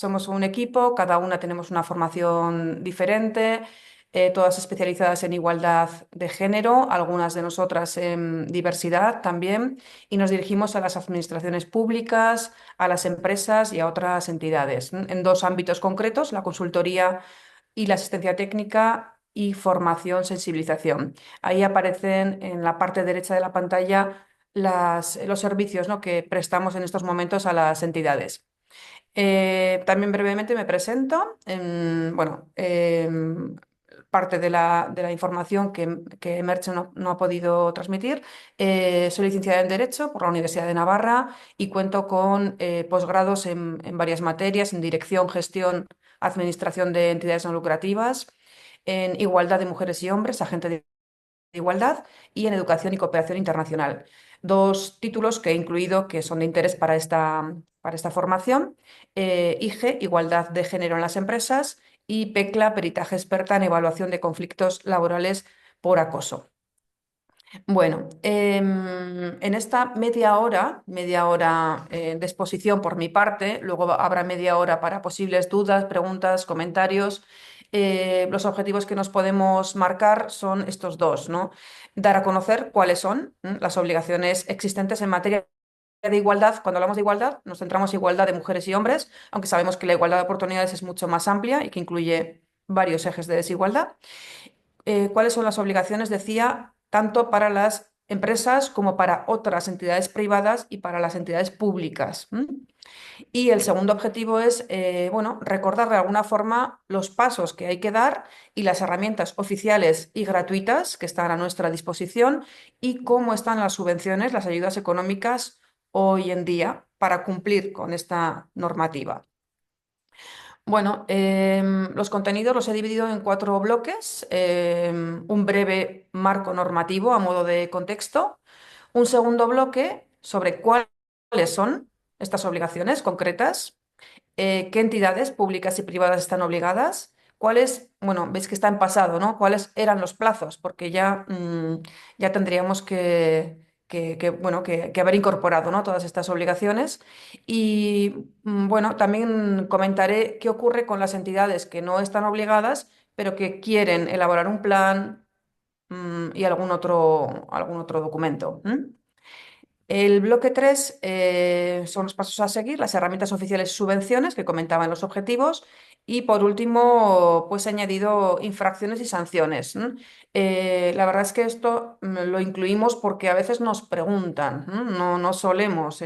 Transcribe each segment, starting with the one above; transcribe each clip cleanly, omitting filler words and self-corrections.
Somos un equipo, cada una tenemos una formación diferente, todas especializadas en igualdad de género, algunas de nosotras en diversidad también, y nos dirigimos a las administraciones públicas, a las empresas y a otras entidades, en dos ámbitos concretos, la consultoría y la asistencia técnica y formación, sensibilización. Ahí aparecen en la parte derecha de la pantalla los servicios, ¿no?, que prestamos en estos momentos a las entidades. También brevemente me presento. Parte de la información que Merche no ha podido transmitir. Soy licenciada en Derecho por la Universidad de Navarra y cuento con posgrados en varias materias, en Dirección, Gestión, Administración de Entidades No Lucrativas, en Igualdad de Mujeres y Hombres, Agente de Igualdad, y en Educación y Cooperación Internacional. Dos títulos que he incluido que son de interés para esta formación: IGE, Igualdad de Género en las Empresas, y PECLA, Peritaje Experta en Evaluación de Conflictos Laborales por Acoso. Bueno, en esta media hora de exposición por mi parte, luego habrá media hora para posibles dudas, preguntas, comentarios. Los objetivos que nos podemos marcar son estos dos, ¿no? Dar a conocer cuáles son las obligaciones existentes en materia de igualdad. Cuando hablamos de igualdad, nos centramos en igualdad de mujeres y hombres, aunque sabemos que la igualdad de oportunidades es mucho más amplia y que incluye varios ejes de desigualdad. ¿Cuáles son las obligaciones? Decía, tanto para las empresas como para otras entidades privadas y para las entidades públicas. Y el segundo objetivo es, bueno, recordar de alguna forma los pasos que hay que dar y las herramientas oficiales y gratuitas que están a nuestra disposición, y cómo están las subvenciones, las ayudas económicas hoy en día para cumplir con esta normativa. Bueno, los contenidos los he dividido en cuatro bloques: un breve marco normativo a modo de contexto, un segundo bloque sobre cuáles son estas obligaciones concretas, qué entidades públicas y privadas están obligadas, cuáles, bueno, veis que está en pasado, ¿no? Cuáles eran los plazos, porque ya tendríamos que haber incorporado, ¿no?, todas estas obligaciones. Y bueno, también comentaré qué ocurre con las entidades que no están obligadas, pero que quieren elaborar un plan y algún otro documento. El bloque 3 son los pasos a seguir, las herramientas oficiales, subvenciones, que comentaba en los objetivos. Y por último, pues he añadido infracciones y sanciones. La verdad es que esto lo incluimos porque a veces nos preguntan. No solemos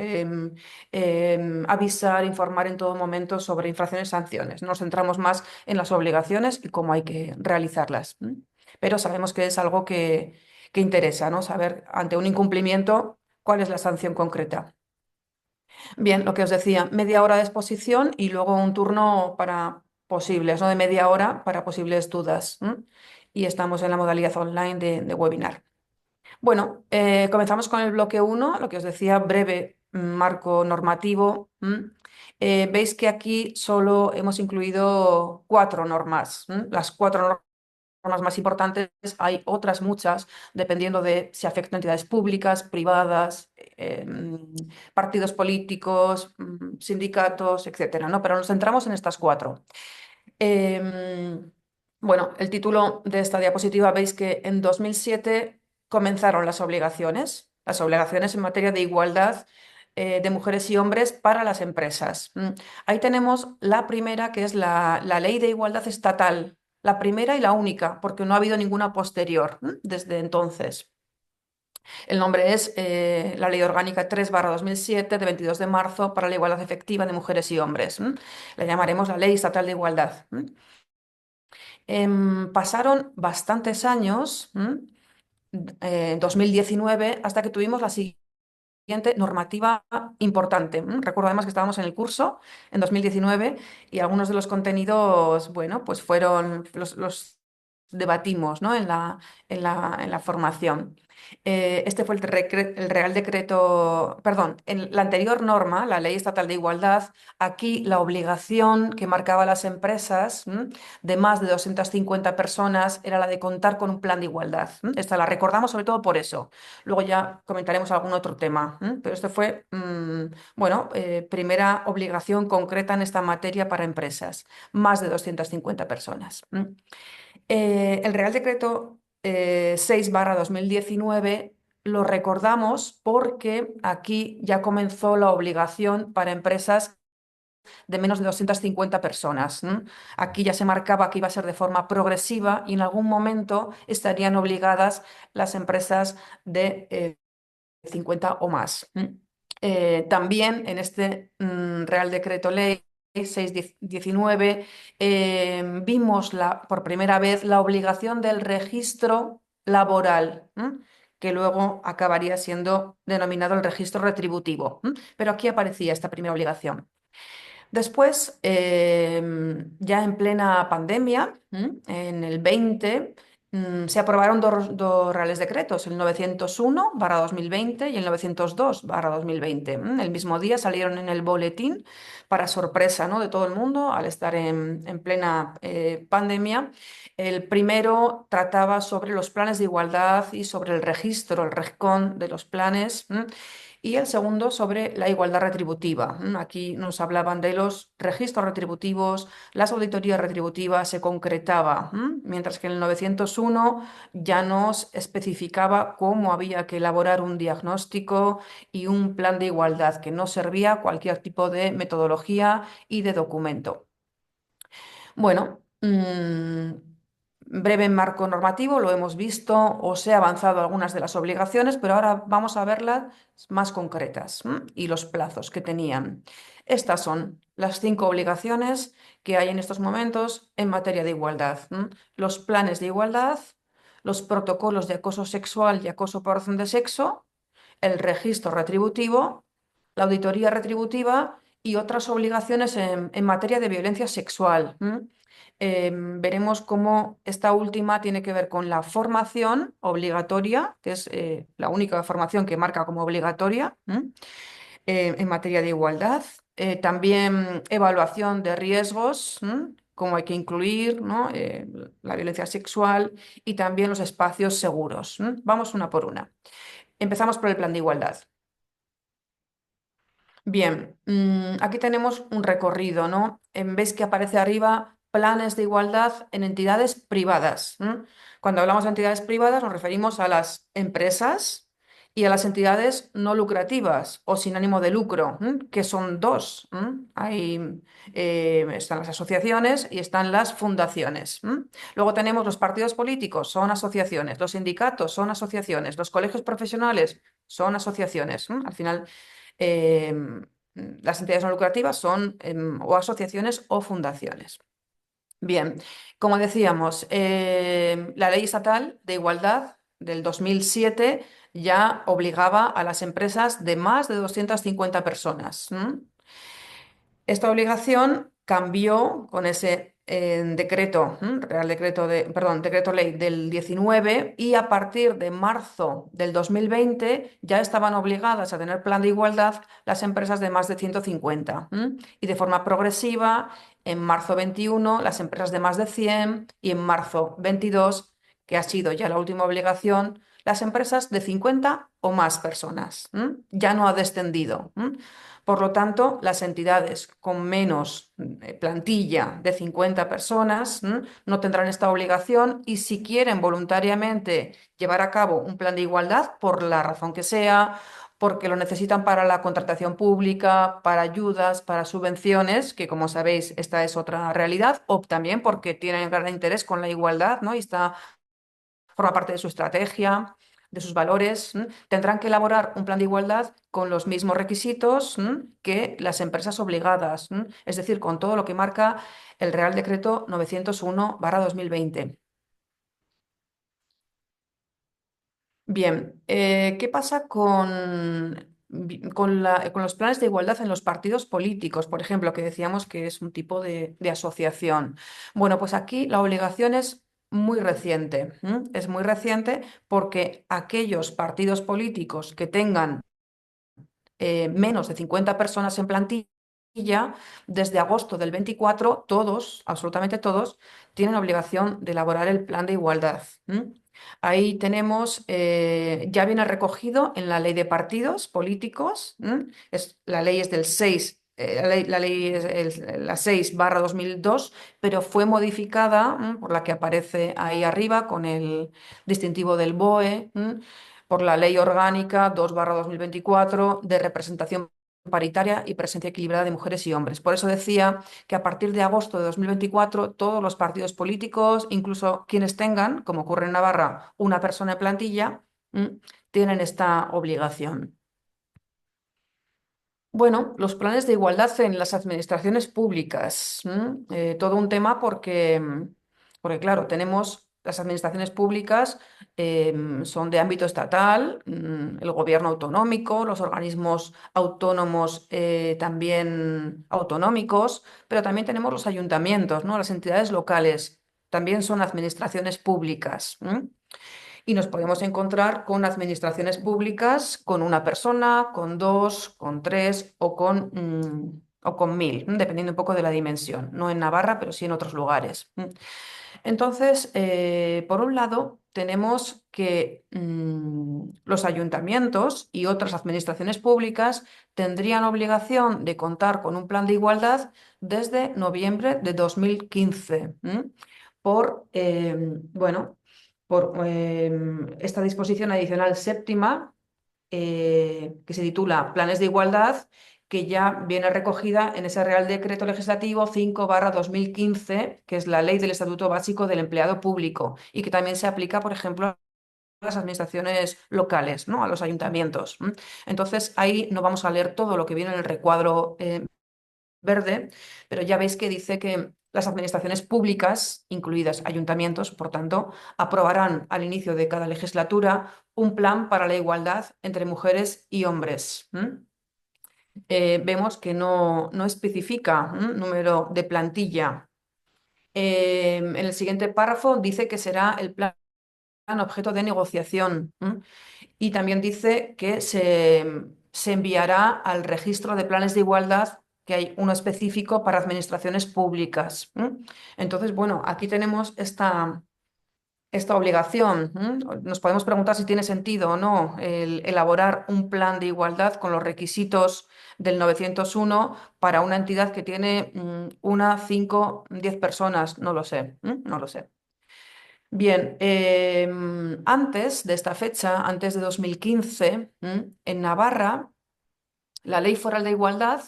avisar, informar en todo momento sobre infracciones y sanciones. Nos centramos más en las obligaciones y cómo hay que realizarlas. Pero sabemos que es algo que interesa, ¿no? Saber ante un incumplimiento cuál es la sanción concreta. Bien, lo que os decía, media hora de exposición y luego un turno para posibles, ¿no?, de media hora para posibles dudas. Y estamos en la modalidad online de webinar. Bueno, comenzamos con el bloque uno, lo que os decía, breve marco normativo. Veis que aquí solo hemos incluido cuatro normas. Las cuatro normas más importantes. Hay otras muchas, dependiendo de si afectan a entidades públicas, privadas, partidos políticos, sindicatos, etcétera, ¿no? Pero nos centramos en estas cuatro. Em, bueno, el título de esta diapositiva, veis que en 2007 comenzaron las obligaciones en materia de igualdad de mujeres y hombres para las empresas. Ahí tenemos la primera, que es la Ley de Igualdad Estatal, la primera y la única, porque no ha habido ninguna posterior desde entonces. El nombre es la Ley Orgánica 3/2007, de 22 de marzo, para la igualdad efectiva de mujeres y hombres. La llamaremos la Ley Estatal de Igualdad. Pasaron bastantes años, 2019, hasta que tuvimos la siguiente normativa importante. Recuerdo además que estábamos en el curso en 2019 y algunos de los contenidos, bueno, pues fueron los debatimos, ¿no? en la formación. Este fue el Real Decreto, perdón, en la anterior norma, la Ley Estatal de Igualdad, aquí la obligación que marcaba las empresas de más de 250 personas era la de contar con un plan de igualdad. Esta la recordamos sobre todo por eso. Luego ya comentaremos algún otro tema, pero esto fue, bueno, primera obligación concreta en esta materia para empresas, más de 250 personas. El Real Decreto 6/2019 lo recordamos porque aquí ya comenzó la obligación para empresas de menos de 250 personas. Aquí ya se marcaba que iba a ser de forma progresiva y en algún momento estarían obligadas las empresas de 50 o más. También en este Real Decreto Ley 619 vimos por primera vez la obligación del registro laboral, que luego acabaría siendo denominado el registro retributivo. Pero aquí aparecía esta primera obligación. Después, ya en plena pandemia, en el 20, se aprobaron dos reales decretos, el 901/2020 y el 902/2020. El mismo día salieron en el boletín, para sorpresa, ¿no?, de todo el mundo, al estar en plena pandemia. El primero trataba sobre los planes de igualdad y sobre el registro, el REGCON de los planes. Y el segundo sobre la igualdad retributiva. Aquí nos hablaban de los registros retributivos, las auditorías retributivas se concretaba, mientras que en el 901 ya nos especificaba cómo había que elaborar un diagnóstico y un plan de igualdad, que no servía cualquier tipo de metodología y de documento. Bueno, breve marco normativo, lo hemos visto, os he avanzado algunas de las obligaciones, pero ahora vamos a verlas más concretas, y los plazos que tenían. Estas son las 5 obligaciones que hay en estos momentos en materia de igualdad. Los planes de igualdad, los protocolos de acoso sexual y acoso por razón de sexo, el registro retributivo, la auditoría retributiva y otras obligaciones en materia de violencia sexual. Veremos cómo esta última tiene que ver con la formación obligatoria, que es la única formación que marca como obligatoria en materia de igualdad. También evaluación de riesgos, cómo hay que incluir, ¿no?, la violencia sexual y también los espacios seguros. Vamos una por una. Empezamos por el plan de igualdad. Bien, aquí tenemos un recorrido, ¿no? Ves que aparece arriba planes de igualdad en entidades privadas. Cuando hablamos de entidades privadas nos referimos a las empresas y a las entidades no lucrativas o sin ánimo de lucro, que son dos. Están las asociaciones y están las fundaciones. Luego tenemos los partidos políticos, son asociaciones, los sindicatos son asociaciones, los colegios profesionales son asociaciones. Al final, las entidades no lucrativas son o asociaciones o fundaciones. Bien, como decíamos, la Ley Estatal de Igualdad del 2007 ya obligaba a las empresas de más de 250 personas. Esta obligación cambió con ese decreto, Real Decreto perdón, Decreto Ley del 19, y a partir de marzo del 2020 ya estaban obligadas a tener plan de igualdad las empresas de más de 150. Y de forma progresiva, en marzo 21 las empresas de más de 100 y en marzo 22, que ha sido ya la última obligación, las empresas de 50 o más personas. Ya no ha descendido. Por lo tanto, las entidades con menos plantilla de 50 personas no tendrán esta obligación, y si quieren voluntariamente llevar a cabo un plan de igualdad, por la razón que sea, porque lo necesitan para la contratación pública, para ayudas, para subvenciones, que como sabéis esta es otra realidad, o también porque tienen gran interés con la igualdad, ¿no?, y forma parte de su estrategia, de sus valores, tendrán que elaborar un plan de igualdad con los mismos requisitos que las empresas obligadas, es decir, con todo lo que marca el Real Decreto 901/2020. Bien, ¿qué pasa con los planes de igualdad en los partidos políticos, por ejemplo, que decíamos que es un tipo de asociación? Bueno, pues aquí la obligación es muy reciente. Es muy reciente porque aquellos partidos políticos que tengan menos de 50 personas en plantilla, desde agosto del 24, todos, absolutamente todos, tienen obligación de elaborar el plan de igualdad. Ahí tenemos, ya viene recogido en la ley de partidos políticos. La ley es del 6. La ley es la 6/2002, pero fue modificada, por la que aparece ahí arriba con el distintivo del BOE, por la Ley Orgánica 2/2024 de representación paritaria y presencia equilibrada de mujeres y hombres. Por eso decía que a partir de agosto de 2024 todos los partidos políticos, incluso quienes tengan, como ocurre en Navarra, una persona en plantilla, tienen esta obligación. Bueno, los planes de igualdad en las administraciones públicas. Todo un tema porque, claro, tenemos las administraciones públicas, son de ámbito estatal, el gobierno autonómico, los organismos autónomos también autonómicos, pero también tenemos los ayuntamientos, ¿no? Las entidades locales también son administraciones públicas. Y nos podemos encontrar con administraciones públicas con una persona, con dos, con tres o con 1000, dependiendo un poco de la dimensión. No en Navarra, pero sí en otros lugares. Entonces, por un lado, tenemos que los ayuntamientos y otras administraciones públicas tendrían obligación de contar con un plan de igualdad desde noviembre de 2015, por, bueno, por esta disposición adicional séptima, que se titula Planes de Igualdad, que ya viene recogida en ese Real Decreto Legislativo 5/2015, que es la Ley del Estatuto Básico del Empleado Público, y que también se aplica, por ejemplo, a las administraciones locales, ¿no? A los ayuntamientos. Entonces, ahí no vamos a leer todo lo que viene en el recuadro verde, pero ya veis que dice que las administraciones públicas, incluidas ayuntamientos, por tanto, aprobarán al inicio de cada legislatura un plan para la igualdad entre mujeres y hombres. Vemos que no especifica número de plantilla. En el siguiente párrafo dice que será el plan objeto de negociación. Y también dice que se enviará al registro de planes de igualdad, que hay uno específico para administraciones públicas. Entonces, bueno, aquí tenemos esta obligación. Nos podemos preguntar si tiene sentido o no el elaborar un plan de igualdad con los requisitos del 901 para una entidad que tiene una, 5, 10 personas. No lo sé, no lo sé. Bien, antes de esta fecha, antes de 2015, en Navarra, la Ley Foral de Igualdad,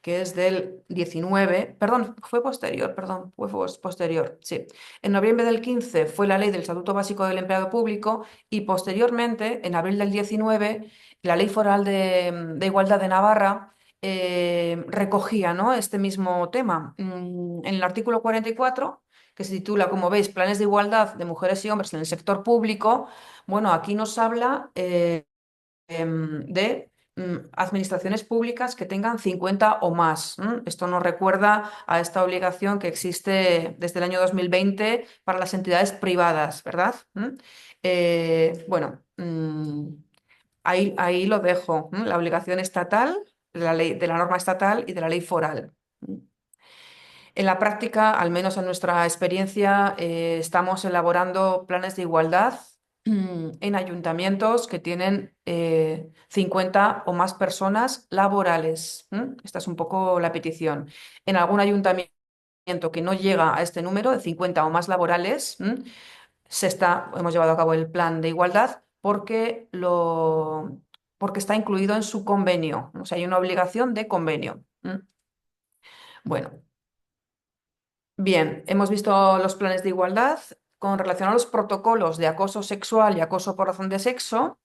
que es del 19, perdón, fue posterior, perdón, posterior, sí. En noviembre del 15 fue la Ley del Estatuto Básico del Empleado Público y posteriormente, en abril del 19, la Ley Foral de Igualdad de Navarra recogía, ¿no?, este mismo tema. En el artículo 44, que se titula, como veis, Planes de Igualdad de Mujeres y Hombres en el Sector Público, bueno, aquí nos habla de administraciones públicas que tengan 50 o más. Esto nos recuerda a esta obligación que existe desde el año 2020 para las entidades privadas, ¿verdad? Bueno, ahí lo dejo. La obligación estatal, de la norma estatal y de la ley foral. En la práctica, al menos en nuestra experiencia, estamos elaborando planes de igualdad en ayuntamientos que tienen 50 o más personas laborales. Esta es un poco la petición. En algún ayuntamiento que no llega a este número de 50 o más laborales, hemos llevado a cabo el plan de igualdad porque está incluido en su convenio. O sea, hay una obligación de convenio. Bueno. Bien, hemos visto los planes de igualdad con relación a los protocolos de acoso sexual y acoso por razón de sexo.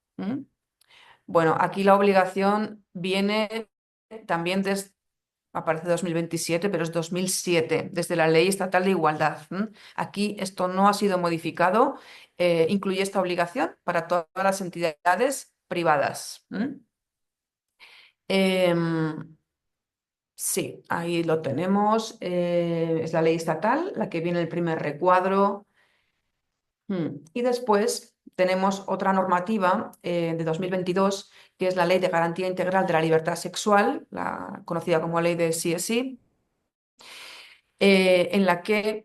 Bueno, aquí la obligación viene también desde, aparece 2027, pero es 2007, desde la Ley Estatal de Igualdad. Aquí esto no ha sido modificado, incluye esta obligación para todas las entidades privadas. Em, Sí, ahí lo tenemos. Es la ley estatal, la que viene el primer recuadro. Y después tenemos otra normativa de 2022, que es la Ley de Garantía Integral de la Libertad Sexual, la conocida como Ley de CSI, en la que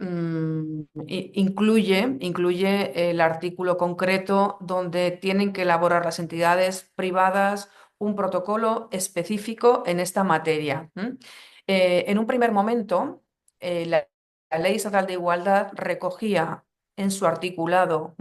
incluye el artículo concreto donde tienen que elaborar las entidades privadas un protocolo específico en esta materia. En un primer momento, la Ley Estatal de Igualdad recogía en su articulado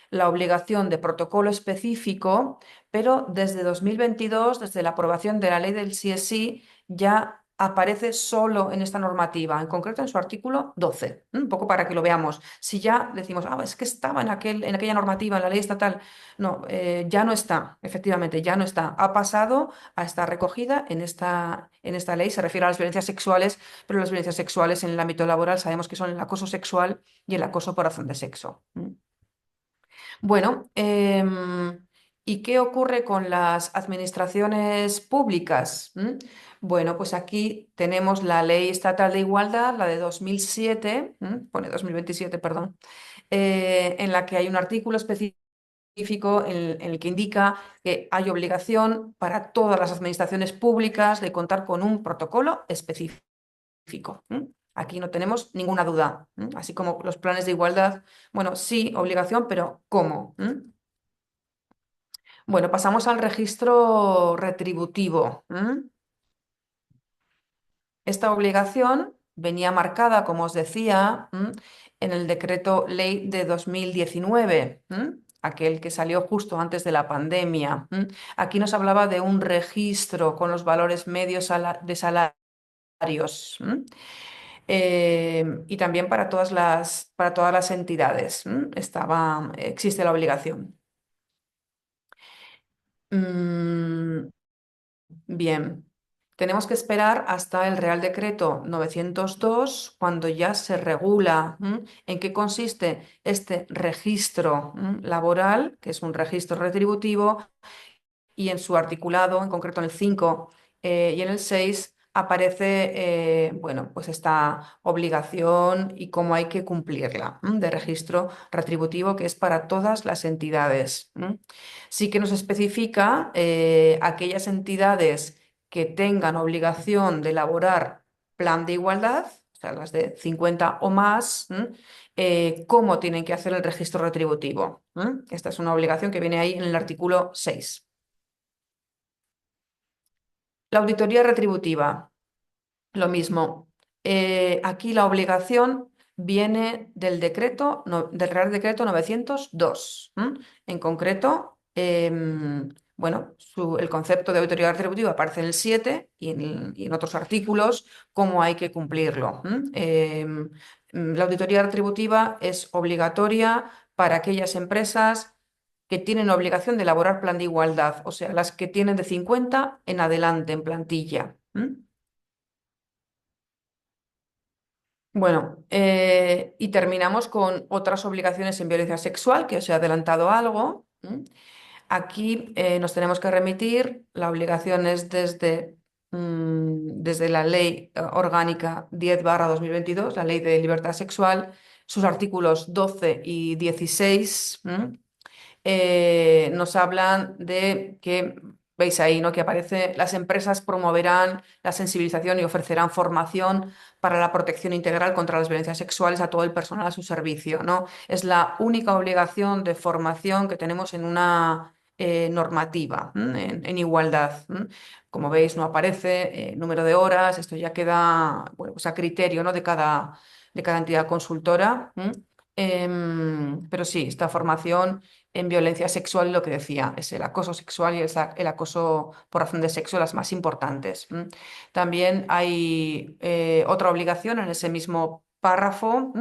la obligación de protocolo específico, pero desde 2022, desde la aprobación de la ley del CSI, ya aparece solo en esta normativa, en concreto en su artículo 12. Un poco para que lo veamos. Si ya decimos, es que estaba en aquella normativa, en la ley estatal, no, ya no está, efectivamente, ya no está. Ha pasado a estar recogida en esta ley. Se refiere a las violencias sexuales, pero las violencias sexuales en el ámbito laboral sabemos que son el acoso sexual y el acoso por razón de sexo. Bueno, ¿y qué ocurre con las administraciones públicas? Bueno, pues aquí tenemos la Ley Estatal de Igualdad, la de 2007, pone 2027, perdón, en la que hay un artículo específico en el que indica que hay obligación para todas las administraciones públicas de contar con un protocolo específico. Aquí no tenemos ninguna duda, así como los planes de igualdad. Bueno, sí, obligación, pero ¿cómo? Bueno, pasamos al registro retributivo. Esta obligación venía marcada, como os decía, en el decreto ley de 2019, aquel que salió justo antes de la pandemia. Aquí nos hablaba de un registro con los valores medios de salarios. Y también para todas las entidades. Existe la obligación. Mm, Bien, tenemos que esperar hasta el Real Decreto 902, cuando ya se regula en qué consiste este registro laboral, que es un registro retributivo, y en su articulado, en concreto en el 5 y en el 6, aparece bueno, pues esta obligación y cómo hay que cumplirla de registro retributivo, que es para todas las entidades. Sí que nos especifica aquellas entidades que tengan obligación de elaborar plan de igualdad, o sea, las de 50 o más, cómo tienen que hacer el registro retributivo. Esta es una obligación que viene ahí en el artículo 6. La auditoría retributiva, lo mismo. Aquí la obligación viene del decreto, del Real Decreto 902. En concreto, bueno, el concepto de auditoría retributiva aparece en el 7 y en otros artículos, cómo hay que cumplirlo. La auditoría retributiva es obligatoria para aquellas empresas que tienen obligación de elaborar plan de igualdad, o sea, las que tienen de 50 en adelante en plantilla. Bueno, y terminamos con otras obligaciones en violencia sexual, que os he adelantado algo. Aquí nos tenemos que remitir, la obligación es desde la Ley Orgánica 10/2022, la Ley de Libertad Sexual, sus artículos 12 y 16. Nos hablan de que, veis ahí, ¿no? Que aparece, las empresas promoverán la sensibilización y ofrecerán formación para la protección integral contra las violencias sexuales a todo el personal a su servicio, ¿no? Es la única obligación de formación que tenemos en una normativa, en igualdad. Como veis, no aparece número de horas, esto ya queda, bueno, pues a criterio, ¿no? de cada entidad consultora. Pero sí, esta formación en violencia sexual, lo que decía, es el acoso sexual y el acoso por razón de sexo las más importantes. También hay otra obligación en ese mismo párrafo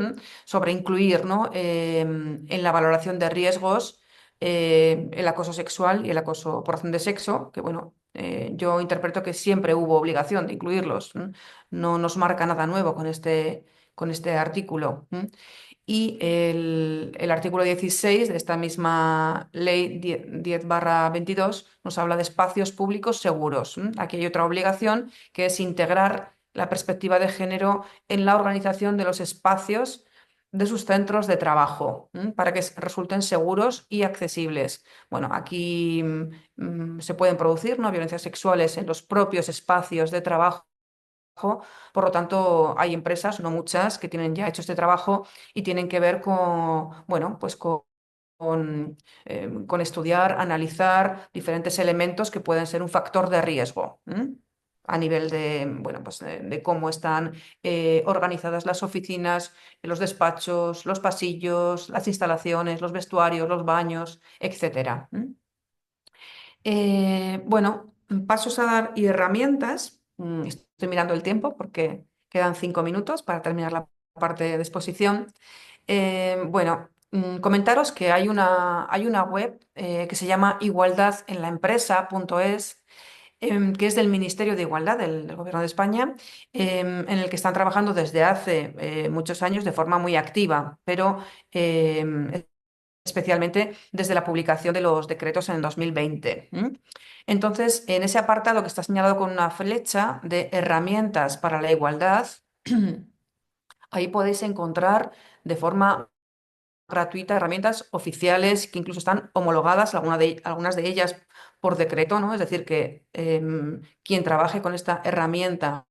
sobre incluir, ¿no? En la valoración de riesgos el acoso sexual y el acoso por razón de sexo, que bueno, yo interpreto que siempre hubo obligación de incluirlos. No nos marca nada nuevo con este artículo. Y el artículo 16 de esta misma ley 10/22 nos habla de espacios públicos seguros. Aquí hay otra obligación que es integrar la perspectiva de género en la organización de los espacios de sus centros de trabajo, para que resulten seguros y accesibles. Bueno, aquí se pueden producir, ¿no?, violencias sexuales en los propios espacios de trabajo. Por lo tanto, hay empresas, no muchas, que tienen ya hecho este trabajo y tienen que ver con, bueno, pues con estudiar, analizar diferentes elementos que pueden ser un factor de riesgo. A nivel de, bueno, pues de cómo están organizadas las oficinas, los despachos, los pasillos, las instalaciones, los vestuarios, los baños, etcétera. Bueno, pasos a dar y herramientas. Estoy mirando el tiempo porque quedan 5 minutos para terminar la parte de exposición. Bueno, comentaros que hay una web que se llama igualdadenlaempresa.es, que es del Ministerio de Igualdad del Gobierno de España, en el que están trabajando desde hace muchos años de forma muy activa, pero especialmente desde la publicación de los decretos en el 2020. Entonces, en ese apartado que está señalado con una flecha de herramientas para la igualdad, ahí podéis encontrar de forma gratuita herramientas oficiales que incluso están homologadas, algunas de ellas por decreto, ¿no? Es decir, que quien trabaje con esta herramienta,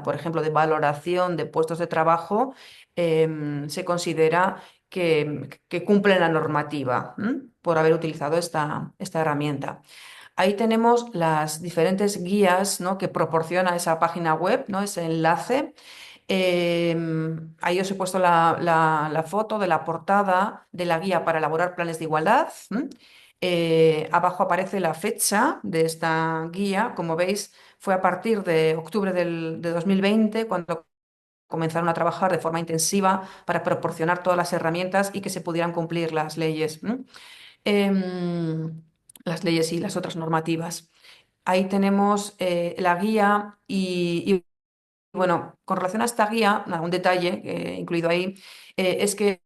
por ejemplo, de valoración de puestos de trabajo, se considera que cumple la normativa, por haber utilizado esta herramienta. Ahí tenemos las diferentes guías, ¿no?, que proporciona esa página web, ¿no?, ese enlace. Ahí os he puesto la foto de la portada de la guía para elaborar planes de igualdad. Abajo aparece la fecha de esta guía. Como veis, fue a partir de octubre de 2020 cuando comenzaron a trabajar de forma intensiva para proporcionar todas las herramientas y que se pudieran cumplir las leyes. Em, las leyes y las otras normativas. Ahí tenemos la guía y, bueno, con relación a esta guía, un detalle incluido ahí, es que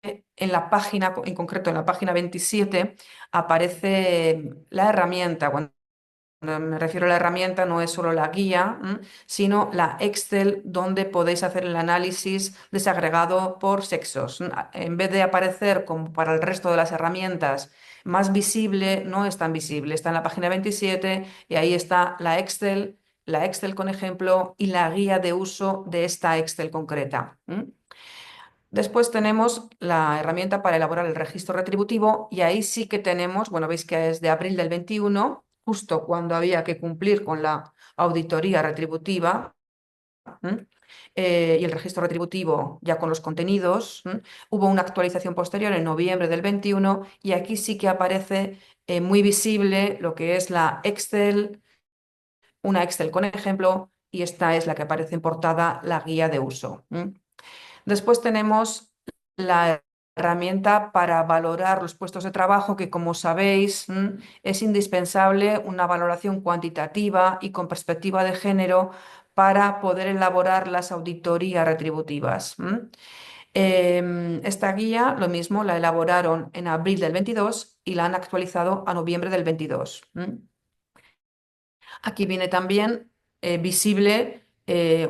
en la página, en concreto en la página 27, aparece la herramienta. Cuando me refiero a la herramienta, no es solo la guía, sino la Excel donde podéis hacer el análisis desagregado por sexos. En vez de aparecer como para el resto de las herramientas más visible, no es tan visible. Está en la página 27 y ahí está la Excel con ejemplo y la guía de uso de esta Excel concreta. Después tenemos la herramienta para elaborar el registro retributivo y ahí sí que tenemos, bueno, veis que es de abril del 21, justo cuando había que cumplir con la auditoría retributiva, y el registro retributivo ya con los contenidos. Hubo una actualización posterior en noviembre del 21 y aquí sí que aparece muy visible lo que es la Excel, una Excel con ejemplo, y esta es la que aparece en portada, la guía de uso. Después tenemos la herramienta para valorar los puestos de trabajo, que como sabéis, es indispensable una valoración cuantitativa y con perspectiva de género para poder elaborar las auditorías retributivas. Esta guía, lo mismo, la elaboraron en abril del 22 y la han actualizado a noviembre del 22. Aquí viene también visible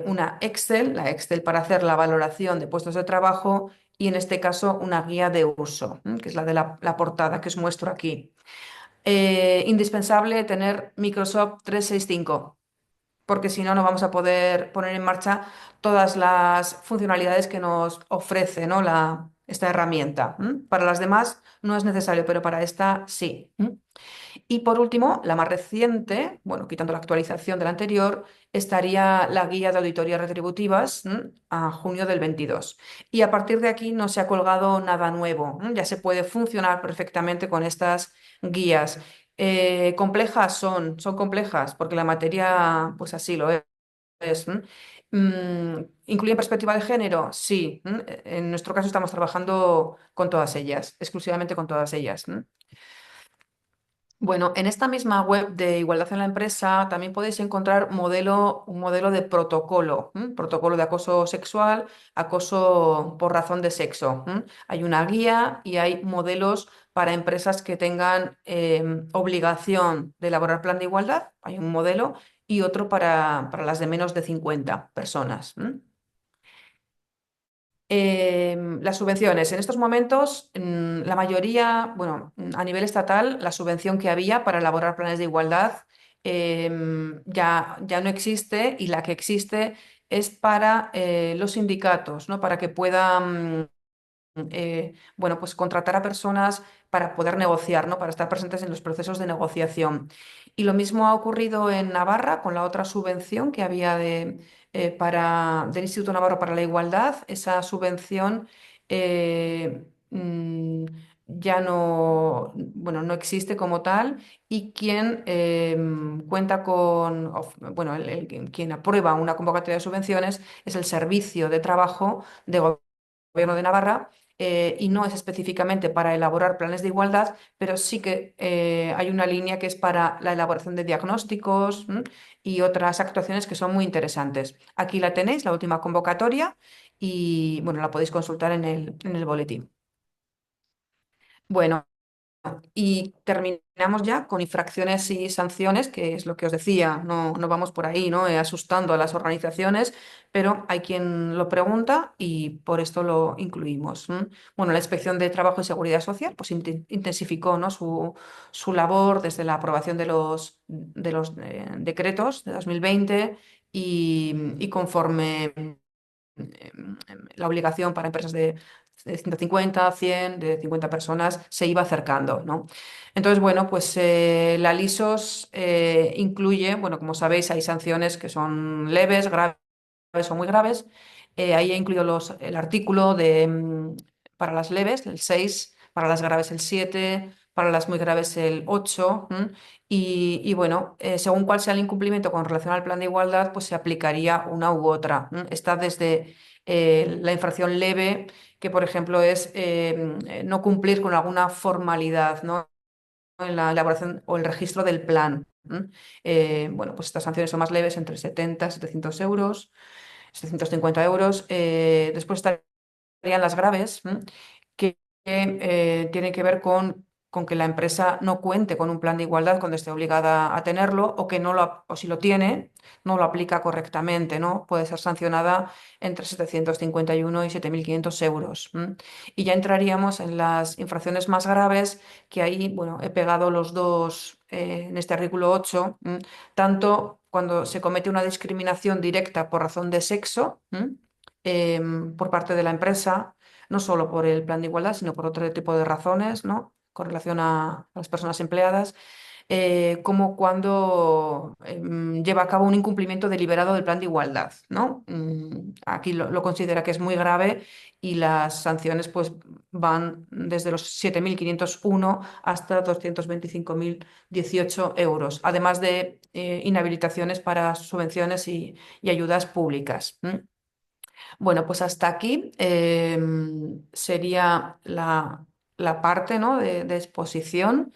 una Excel, la Excel para hacer la valoración de puestos de trabajo y en este caso una guía de uso, que es la de la portada que os muestro aquí. Indispensable tener Microsoft 365 porque si no, no vamos a poder poner en marcha todas las funcionalidades que nos ofrece, ¿no?, esta herramienta. Para las demás no es necesario, pero para esta sí. Y por último, la más reciente, bueno, quitando la actualización de la anterior, estaría la guía de auditorías retributivas, a junio del 22. Y a partir de aquí no se ha colgado nada nuevo, ya se puede funcionar perfectamente con estas guías. Complejas son complejas porque la materia, pues así lo es. ¿Incluye perspectiva de género? Sí. En nuestro caso estamos trabajando con todas ellas, exclusivamente con todas ellas. Bueno, en esta misma web de Igualdad en la Empresa también podéis encontrar un modelo de protocolo, protocolo de acoso sexual, acoso por razón de sexo. Hay una guía y hay modelos para empresas que tengan obligación de elaborar plan de igualdad. Hay un modelo y otro para las de menos de 50 personas. Las subvenciones. En estos momentos, la mayoría, bueno, a nivel estatal, la subvención que había para elaborar planes de igualdad ya no existe y la que existe es para los sindicatos, ¿no? Para que puedan bueno, pues contratar a personas para poder negociar, ¿no? Para estar presentes en los procesos de negociación. Y lo mismo ha ocurrido en Navarra con la otra subvención que había del Instituto Navarro para la Igualdad. Esa subvención ya no, bueno, no existe como tal y quien cuenta bueno, quien aprueba una convocatoria de subvenciones es el Servicio de Trabajo de Gobierno de Navarra, y no es específicamente para elaborar planes de igualdad, pero sí que hay una línea que es para la elaboración de diagnósticos, y otras actuaciones que son muy interesantes. Aquí la tenéis, la última convocatoria, y bueno, la podéis consultar en el boletín. Bueno. Y terminamos ya con infracciones y sanciones, que es lo que os decía, no vamos por ahí, ¿no? Asustando a las organizaciones, pero hay quien lo pregunta y por esto lo incluimos. Bueno, la Inspección de Trabajo y Seguridad Social pues, intensificó, ¿no? su labor desde la aprobación de los decretos de 2020 y conforme la obligación para empresas de 150, 100, de 50 personas se iba acercando, ¿no? Entonces, bueno, pues la LISOS incluye, bueno, como sabéis, hay sanciones que son leves, graves o muy graves. Ahí he incluido el artículo para las leves, el 6, para las graves el 7, para las muy graves el 8. Y bueno, según cuál sea el incumplimiento con relación al plan de igualdad, pues se aplicaría una u otra. Está desde la infracción leve, que por ejemplo es no cumplir con alguna formalidad, ¿no? En la elaboración o el registro del plan. Bueno, pues estas sanciones son más leves, entre 70 y 700 euros, 750 euros. Después estarían las graves, que tienen que ver con que la empresa no cuente con un plan de igualdad cuando esté obligada a tenerlo o que no o si lo tiene, no lo aplica correctamente, ¿no? Puede ser sancionada entre 751 y 7.500 euros. Y ya entraríamos en las infracciones más graves, que ahí, bueno, he pegado los dos en este artículo 8, tanto cuando se comete una discriminación directa por razón de sexo, por parte de la empresa, no solo por el plan de igualdad, sino por otro tipo de razones, ¿no? Con relación a las personas empleadas, como cuando lleva a cabo un incumplimiento deliberado del plan de igualdad, ¿no? Aquí lo considera que es muy grave y las sanciones pues, van desde los 7.501 hasta 225.018 euros, además de inhabilitaciones para subvenciones y ayudas públicas. Bueno, pues hasta aquí sería la parte, ¿no? de exposición.